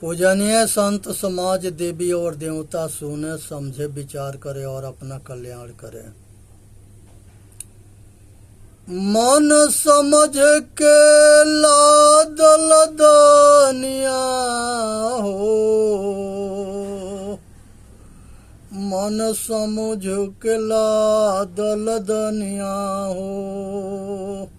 पूजनीय संत समाज देवी और देवता सुने समझे विचार करे और अपना कल्याण करे। मन समझ के लादल दनिया हो, मन समझ के लादल दनिया हो।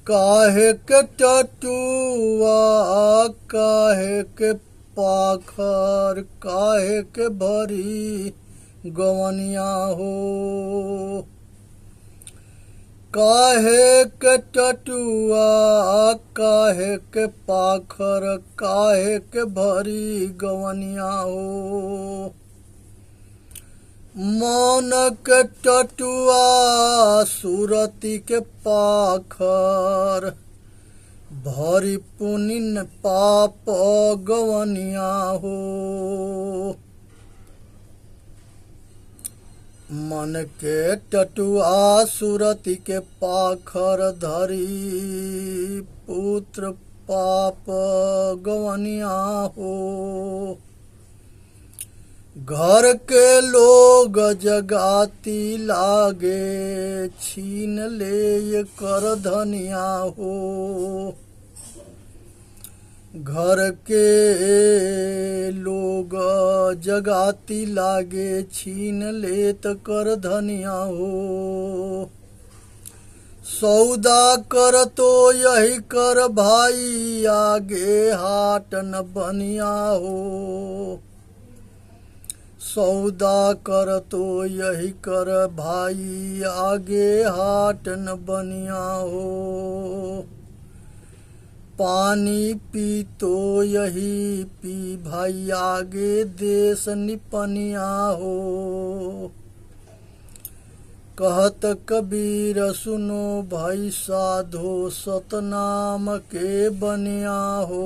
काहे के टटुआ काहे के पाखर काहे के भरी गवनिया हो। काहे के टटुआ काहे के पाखर काहे के भरी गवनिया हो। मन के टटुआ सुरती के पाखर भरी पुनिन पाप गवनिया हो। मन के टटुआ सुरती के पाखर धरी पुत्र पाप गवनिया हो। घर के लोग जगाती लागे छीन ले कर धनिया हो। घर के लोग जगाती लागे छीन लेत कर धनिया हो। सौदा कर तो यही कर भाई आगे हाट न बनिया हो। सौदा कर तो यही कर भाई आगे हाट न बनिया हो। पानी पी तो यही पी भाई आगे देश निपनिया हो। कहत कबीर सुनो भाई साधो सतनाम के बनिया हो।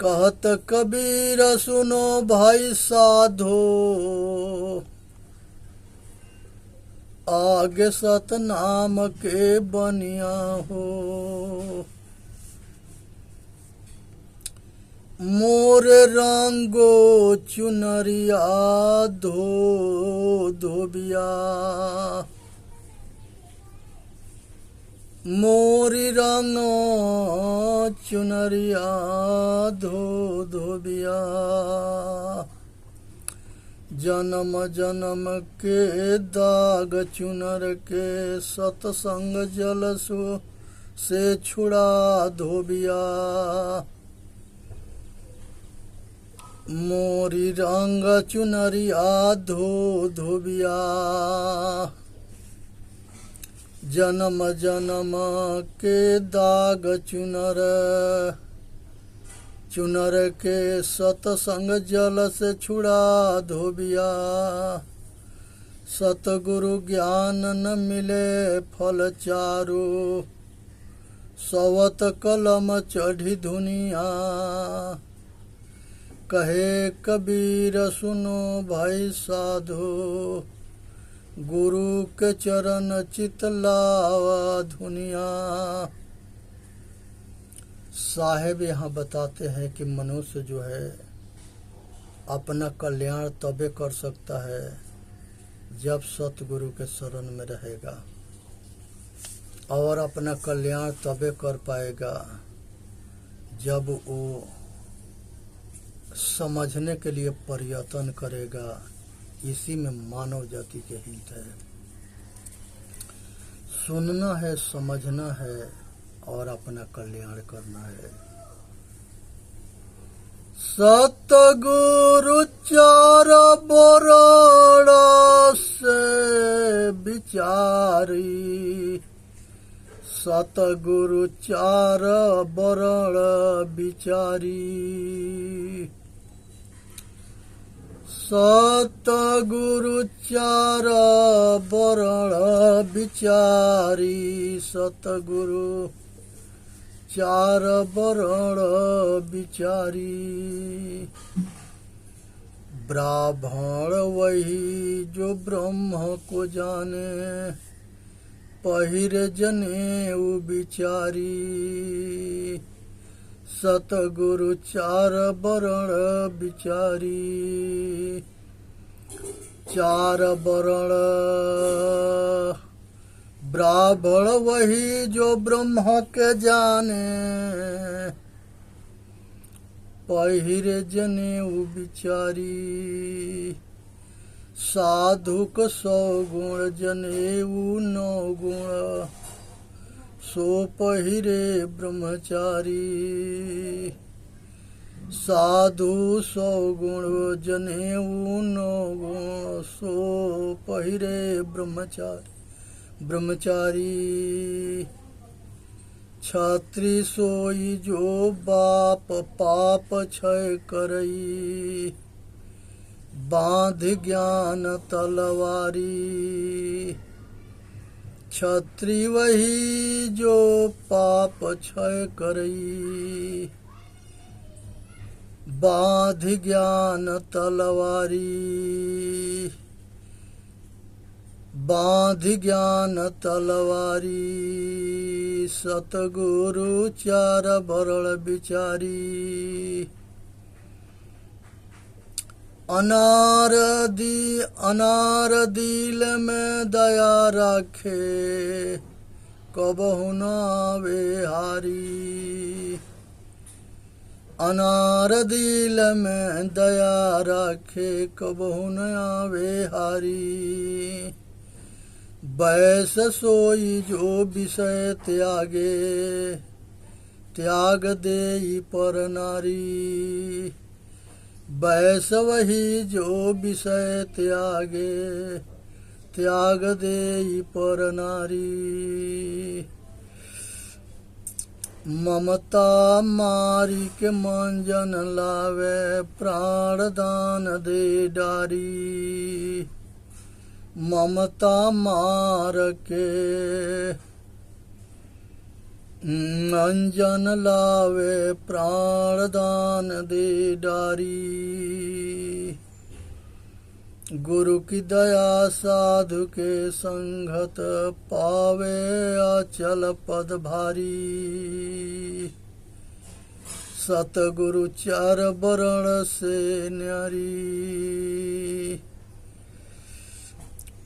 कहत कबीर सुनो भाई साधो आगे सतनाम के बनिया हो। मोर रंगो चुनरिया धो धोबिया। मोरी रंग चुनरिया धो धोबिया। जन्म जन्म के दाग चुनर के सतसंग जल से छुड़ा धोबिया। मोरी रंग चुनरिया धो धोबिया। जन्म जन्म के दाग चुनर चुनर के सतसंग जल से छुड़ा धोबिया। सतगुरु ज्ञान न मिले फल चारु सवत कलम चढ़ी धुनिया। कहे कबीर सुनो भाई साधो गुरु के चरण चितलावा धुनिया। साहेब यहाँ बताते हैं कि मनुष्य जो है अपना कल्याण तबे कर सकता है जब सतगुरु के शरण में रहेगा, और अपना कल्याण तबे कर पाएगा जब वो समझने के लिए प्रयत्न करेगा। इसी में मानव जाति के हित है। सुनना है, समझना है और अपना कल्याण करना है। सतगुरु चार बरड़ से विचारी। सतगुरु चार बरड़ विचारी। सतगुरु चार बरड़ विचारी। सतगुरु चार बरड़ विचारी। ब्राह्मण वही जो ब्रह्म को जाने, पहिरे जनेऊ बिचारी सतगुरु चार बरण बिचारी चार बरण ब्राह्मण वही जो ब्रह्म के जाने पहिरे जनेऊ बिचारी साधुक 100 गुण जनेऊ 9 गुण सो पहिरे ब्रह्मचारी साधु 100 गुण जनेऊ 9 गुण सो पहिरे ब्रह्मचारी छत्री सोई जो बाप पाप क्षय करई बांध ज्ञान तलवारी छत्री वही जो पाप क्षय करई बांध ज्ञान तलवारी बांध ज्ञान तलवारी सतगुरु चार बरण बिचारी अनार दिल में दया राखे कबहु न आवे हारी अनार दिल में दया राखे कबहु न आवे हारी बैस सोई जो विषय त्याग देई पर नारी बैस वही जो विषय त्याग देई पर नारी ममता मारी के मंजन लावे प्राण दान दे डारी ममता मार के अंजन लावे प्राण दान दे डारी गुरु की दया साधु के संगत पावे अचल पद भारी सतगुरु चार बरण से न्यारी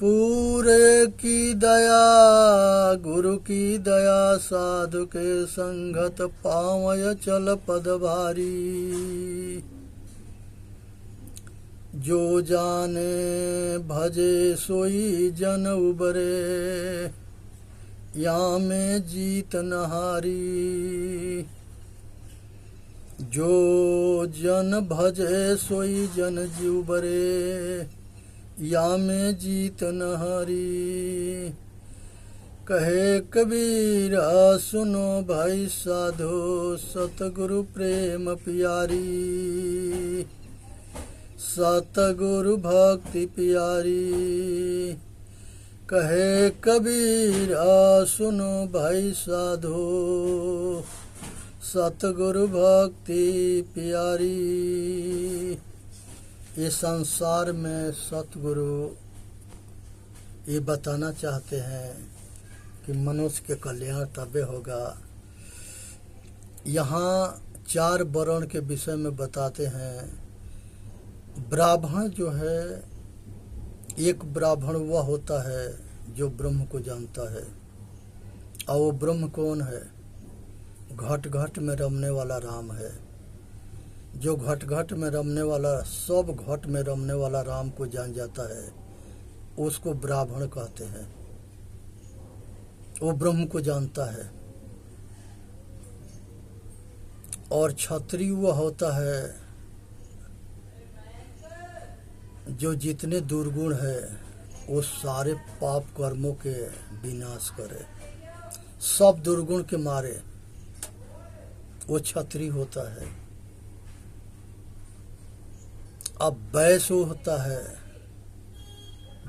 पूरे की दया गुरु की दया साधु के संगत पावय चल पद भारी जो जाने भजे सोई जन उबरे या में जीत नहारी जो जन भजे सोई जन जीवरे या में जीत नहारी कहे कबीरा सुनो भाई साधो सतगुरु प्रेम प्यारी सतगुरु भक्ति प्यारी कहे कबीरा सुनो भाई साधो सतगुरु भक्ति प्यारी ये संसार में सतगुरु ये बताना चाहते हैं कि मनुष्य के कल्याण तबे होगा। यहाँ 4 वर्ण के विषय में बताते हैं। ब्राह्मण जो है, एक ब्राह्मण वह होता है जो ब्रह्म को जानता है। और वो ब्रह्म कौन है? घट घट में रमने वाला राम है। जो घट घट में रमने वाला, सब घट में रमने वाला राम को जान जाता है, उसको ब्राह्मण कहते हैं। वो ब्रह्म को जानता है। और क्षत्रिय वह होता है जो जितने दुर्गुण है वो सारे पाप कर्मों के विनाश करे, सब दुर्गुण के मारे, वो क्षत्रिय होता है। अब वैश्य होता है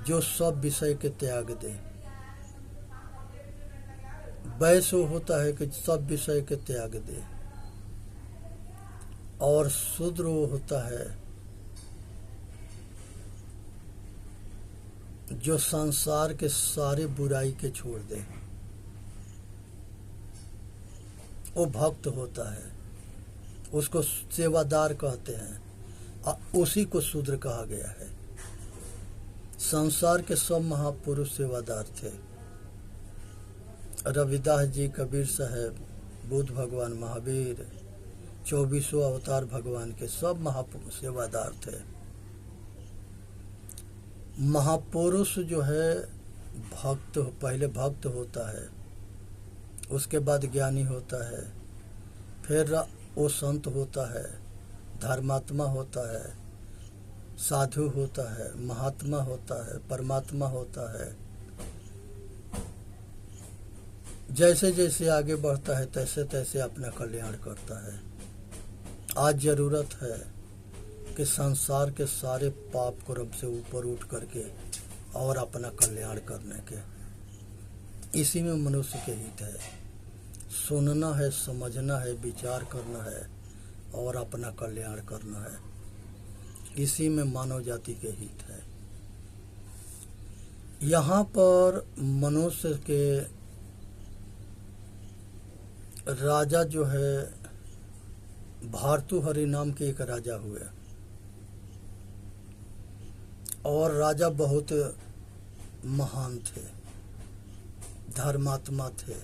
जो सब विषय के त्याग दे। वैश्य होता है कि सब विषय के त्याग दे। और शूद्र होता है जो संसार के सारे बुराई के छोड़ दे, वो भक्त होता है। उसको सेवादार कहते हैं और उसी को शूद्र कहा गया है। संसार के सब महापुरुष सेवादार थे। रविदास जी, कबीर साहब, बुद्ध भगवान, महावीर, 24 अवतार भगवान के सब महापुरुष सेवादार थे। महापुरुष जो है भक्त, पहले भक्त होता है, उसके बाद ज्ञानी होता है, फिर वो संत होता है, धर्मात्मा होता है, साधु होता है, महात्मा होता है, परमात्मा होता है। जैसे जैसे आगे बढ़ता है तैसे तैसे अपना कल्याण करता है। आज जरूरत है कि संसार के सारे पाप कर्म से ऊपर उठ करके और अपना कल्याण करने के, इसी में मनुष्य के हित है। सुनना है, समझना है, विचार करना है और अपना कल्याण करना है, इसी में मानव जाति के हित है। यहाँ पर मनुष्य के राजा जो है भारतुहरि नाम के एक राजा हुए और राजा बहुत महान थे, धर्मात्मा थे,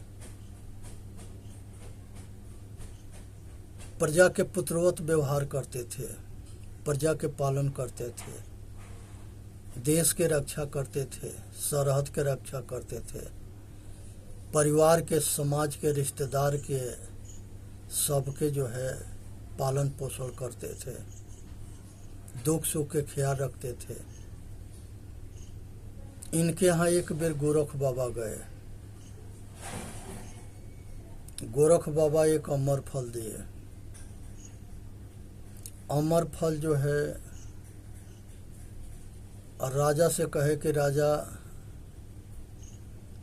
प्रजा के पुत्रवत व्यवहार करते थे, प्रजा के पालन करते थे, देश के रक्षा करते थे, सरहद के रक्षा करते थे, परिवार के, समाज के, रिश्तेदार के, सबके जो है पालन पोषण करते थे, दुख सुख के ख्याल रखते थे। इनके यहाँ एक बेर गोरख बाबा गए। गोरख बाबा एक अमर फल दिए। अमर फल जो है राजा से कहे कि राजा,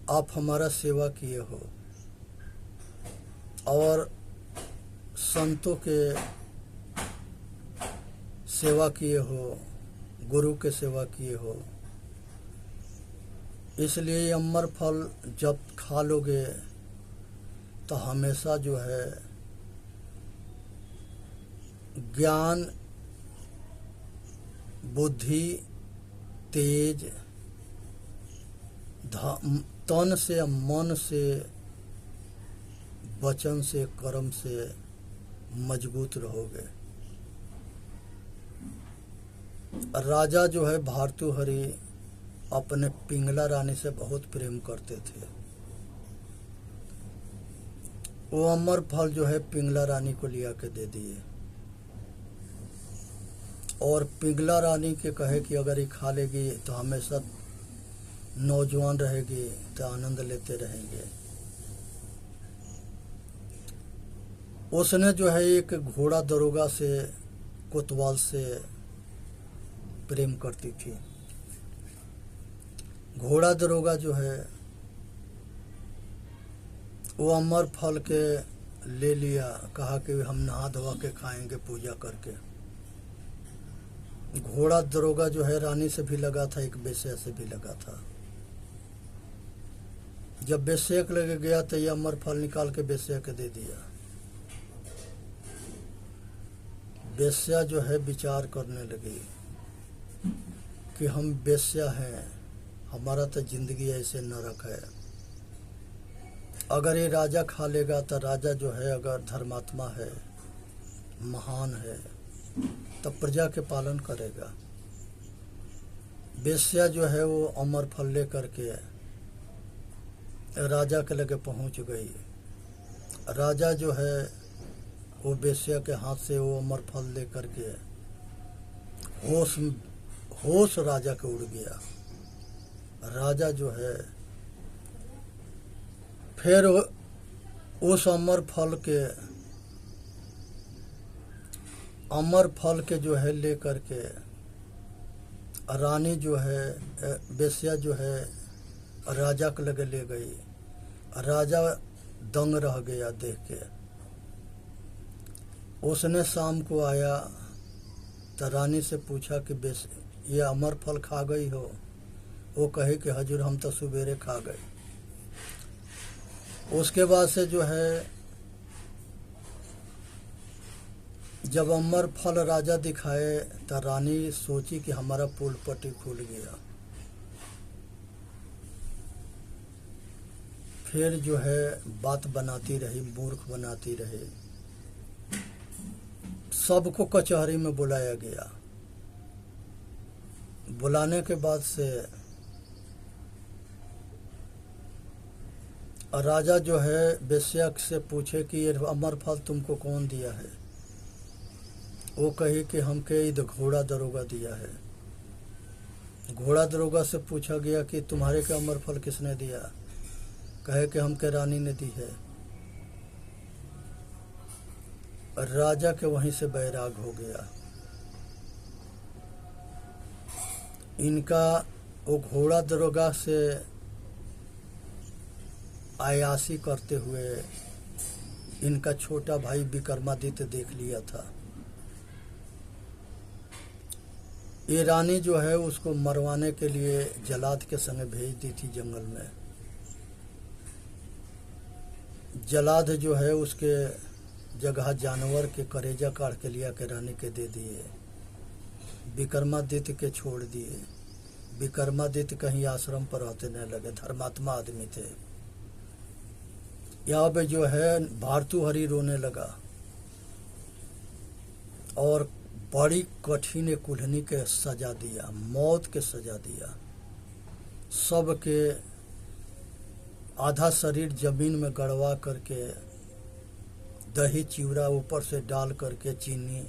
आप हमारा सेवा किए हो और संतों के सेवा किए हो, गुरु के सेवा किए हो, इसलिए ये अमर फल जब खा लोगे तो हमेशा जो है ज्ञान, बुद्धि, तेज, तन से, मन से, वचन से, कर्म से मजबूत रहोगे। राजा जो है भारतुहरि अपने पिंगला रानी से बहुत प्रेम करते थे। वो अमर फल जो है पिंगला रानी को लिया के दे दिए और पिंगला रानी के कहे कि अगर ये खा लेगी तो हमेशा नौजवान रहेगी, तो आनंद लेते रहेंगे। उसने जो है एक घोड़ा दरोगा से, कोतवाल से प्रेम करती थी। घोड़ा दरोगा जो है वो अमर फल के ले लिया, कहा कि हम नहा धोवा के खाएंगे पूजा करके। घोड़ा दरोगा जो है रानी से भी लगा था, एक बेश्या से भी लगा था। जब बेश्या के लगे गया तो ये अमर फल निकाल के बेश्या के दे दिया। बेश्या जो है विचार करने लगी कि हम बेश्या हैं, हमारा तो जिंदगी ऐसे नरक है। अगर ये राजा खा लेगा तो राजा जो है अगर धर्मात्मा है, महान है, तो प्रजा के पालन करेगा। बेश्या जो है वो अमर फल ले करके राजा के लगे पहुंच गई। राजा जो है वो बेश्या के हाथ से वो अमर फल ले करके होश राजा के उड़ गया। राजा जो है फिर उस अमर फल के जो है ले करके रानी जो है, बेश्या जो है राजा के लगे ले गई। राजा दंग रह गया देख के। उसने शाम को आया तो रानी से पूछा कि ये अमर फल खा गई हो? वो कहे कि हजूर हम तो सुबेरे खा गए। उसके बाद से जो है जब अमर फल राजा दिखाए तो रानी सोची कि हमारा पुल पट्टी खुल गया। फिर जो है बात बनाती रही, मूर्ख बनाती रही। सबको कचहरी में बुलाया गया। बुलाने के बाद से राजा जो है वेश्या से पूछे कि ये अमर फल तुमको कौन दिया है। वो कही कि हमके इधर घोड़ा दरोगा दिया है। घोड़ा दरोगा से पूछा गया कि तुम्हारे के अमर फल किसने दिया। कहे कि हमके रानी ने दी है। राजा के वहीं से बैराग हो गया। इनका वो घोड़ा दरोगा से आयासी करते हुए इनका छोटा भाई विक्रमादित्य देख लिया था। ये रानी जो है उसको मरवाने के लिए जलाद के संग भेज दी थी जंगल में। जलाद जो है उसके जगह जानवर के करेजा काट के लिया के रानी के दे दिए। विक्रमादित्य के छोड़ दिए। विक्रमादित्य कहीं आश्रम पर रहते न लगे, धर्मात्मा आदमी थे। यहाँ पे जो है भारतुहरि रोने लगा और बड़ी कठिन कुल्हनी के सजा दिया, मौत के सजा दिया। सबके आधा शरीर जमीन में गड़वा करके दही चिवड़ा ऊपर से डाल करके चीनी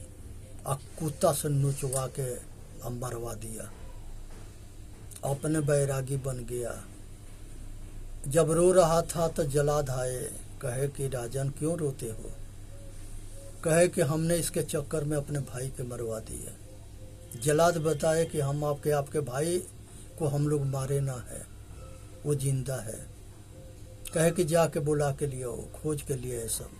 और कुत्ता से नुचवा के मरवा दिया। अपने बैरागी बन गया। जब रो रहा था तो जलाद आए। कहे कि राजन क्यों रोते हो। कहे कि हमने इसके चक्कर में अपने भाई के मरवा दिए। जलाद बताए कि हम आपके भाई को हम लोग मारे ना है, वो जिंदा है। कहे कि जाके बुला के लिए आओ, खोज के लिए सब।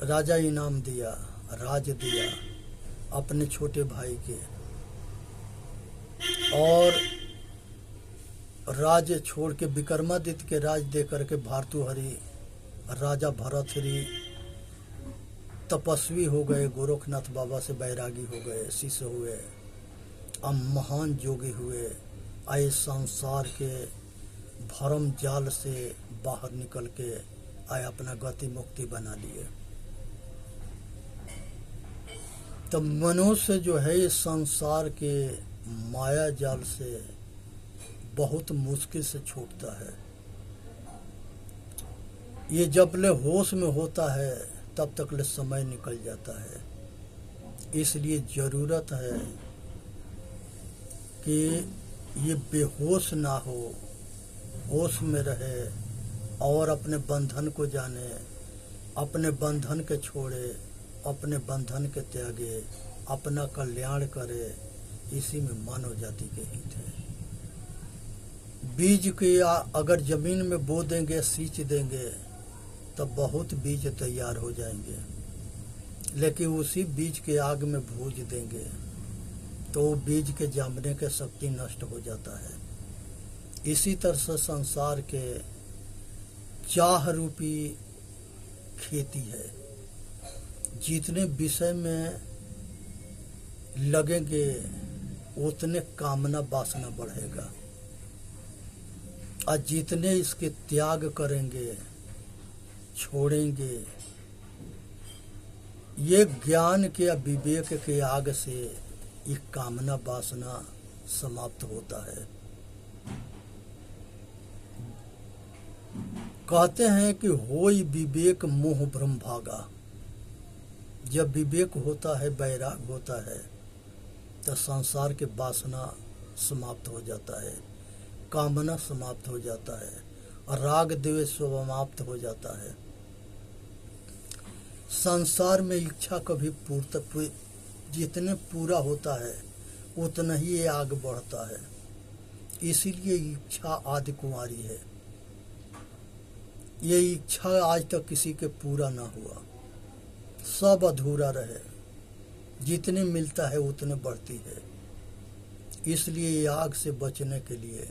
राजा इनाम दिया, राज दिया अपने छोटे भाई के, और राज छोड़ के विक्रमादित्य के राज दे करके भारतुहरि राजा भरतहरि तपस्वी हो गए, गोरखनाथ बाबा से बैरागी हो गए, शिष्य हुए, अब महान जोगी हुए। आए संसार के भरम जाल से बाहर निकल के आए अपना गति मुक्ति बना लिए। तो मनुष्य जो है इस संसार के माया जाल से बहुत मुश्किल से छूटता है। ये जब ले होश में होता है तब तक ले समय निकल जाता है। इसलिए जरूरत है कि ये बेहोश ना हो, होश में रहे और अपने बंधन को जाने, अपने बंधन के छोड़े, अपने बंधन के त्यागे, अपना कल्याण करे। इसी में मानव जाति के हित है। बीज के अगर जमीन में बो देंगे, सींच देंगे तब बहुत बीज तैयार हो जाएंगे, लेकिन उसी बीज के आग में भूज देंगे तो बीज के जमने के शक्ति नष्ट हो जाता है। इसी तरह से संसार के चाह रूपी खेती है। जितने विषय में लगेंगे उतने कामना वासना बढ़ेगा, और जितने इसके त्याग करेंगे, छोड़ेंगे, ये ज्ञान के या विवेक के आग से ये कामना वासना समाप्त होता है। कहते हैं कि होई विवेक मोह भ्रम भागा। जब विवेक होता है, बैराग होता है, तो संसार के वासना समाप्त हो जाता है, कामना समाप्त हो जाता है, और राग द्वेष समाप्त हो जाता है। संसार में इच्छा कभी जितने पूरा होता है उतना ही ये आग बढ़ता है। इसीलिए इच्छा आदि कुंवारी है। ये इच्छा आज तक किसी के पूरा ना हुआ, सब अधूरा रहे। जितने मिलता है उतने बढ़ती है। इसलिए ये आग से बचने के लिए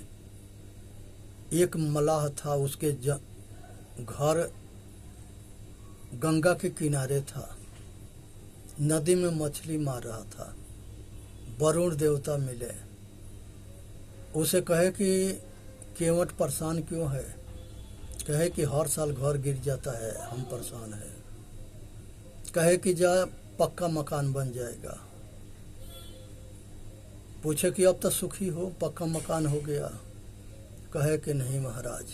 एक मलाह था, उसके घर गंगा के किनारे था, नदी में मछली मार रहा था। वरुण देवता मिले, उसे कहे कि केवट परेशान क्यों है? कहे कि हर साल घर गिर जाता है, हम परेशान है। कहे कि जा पक्का मकान बन जाएगा। पूछे कि अब तो सुखी हो, पक्का मकान हो गया? कहे कि नहीं महाराज,